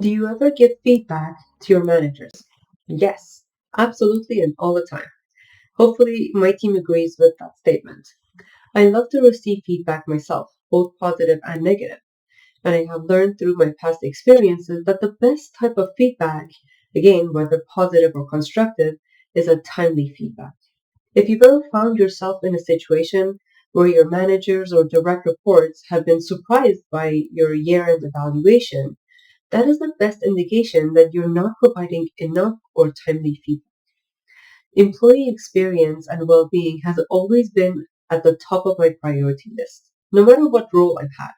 Do you ever give feedback to your managers? Yes, absolutely, and all the time. Hopefully, my team agrees with that statement. I love to receive feedback myself, both positive and negative, and I have learned through my past experiences that the best type of feedback, again, whether positive or constructive, is a timely feedback. If you've ever found yourself in a situation where your managers or direct reports have been surprised by your year-end evaluation, that is the best indication that you're not providing enough or timely feedback. Employee experience and well-being has always been at the top of my priority list, no matter what role I've had.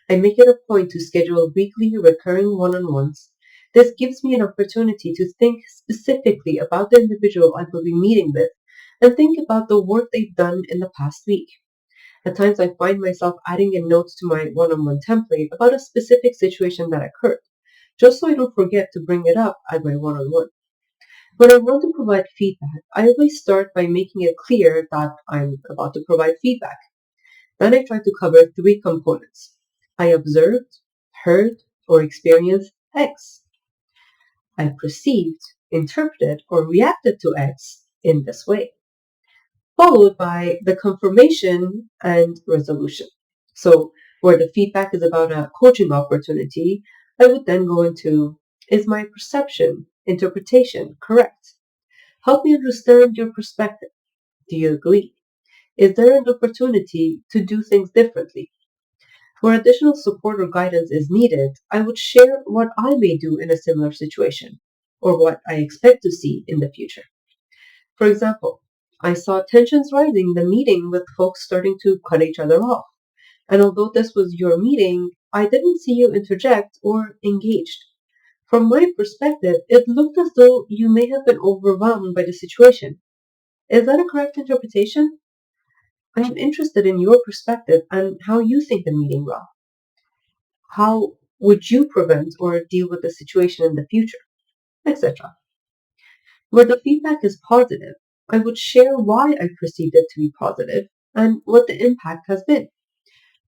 I make it a point to schedule weekly recurring one-on-ones. This gives me an opportunity to think specifically about the individual I will be meeting with and think about the work they've done in the past week. At times I find myself adding in notes to my one-on-one template about a specific situation that occurred, just so I don't forget to bring it up at my one-on-one. When I want to provide feedback, I always start by making it clear that I'm about to provide feedback. Then I try to cover three components. I observed, heard, or experienced X. I perceived, interpreted, or reacted to X in this way, followed by the confirmation and resolution. So, where the feedback is about a coaching opportunity, I would then go into, is my perception, interpretation correct? Help me understand your perspective. Do you agree? Is there an opportunity to do things differently? Where additional support or guidance is needed, I would share what I may do in a similar situation, or what I expect to see in the future. For example, I saw tensions rising in the meeting with folks starting to cut each other off. And although this was your meeting, I didn't see you interject or engaged. From my perspective, it looked as though you may have been overwhelmed by the situation. Is that a correct interpretation? I am interested in your perspective and how you think the meeting went. How would you prevent or deal with the situation in the future, etc. Where the feedback is positive, I would share why I perceived it to be positive and what the impact has been.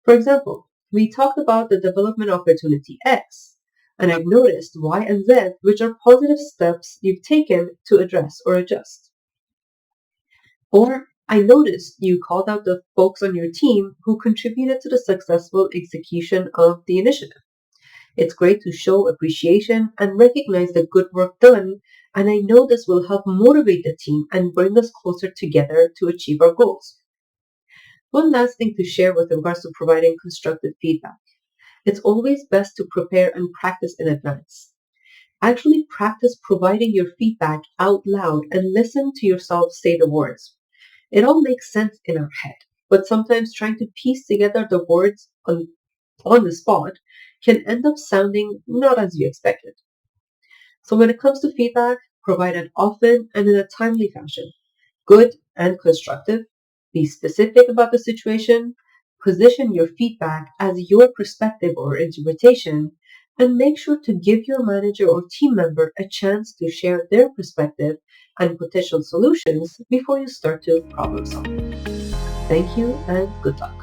For example, we talked about the development opportunity X, and I've noticed Y and Z, which are positive steps you've taken to address or adjust. Or I noticed you called out the folks on your team who contributed to the successful execution of the initiative. It's great to show appreciation and recognize the good work done, and I know this will help motivate the team and bring us closer together to achieve our goals. One last thing to share with regards to providing constructive feedback. It's always best to prepare and practice in advance. Actually practice providing your feedback out loud and listen to yourself say the words. It all makes sense in our head, but sometimes trying to piece together the words on the spot can end up sounding not as you expected. So when it comes to feedback, provide it often and in a timely fashion, good and constructive. Be specific about the situation, position your feedback as your perspective or interpretation, and make sure to give your manager or team member a chance to share their perspective and potential solutions before you start to problem solve. Thank you and good luck.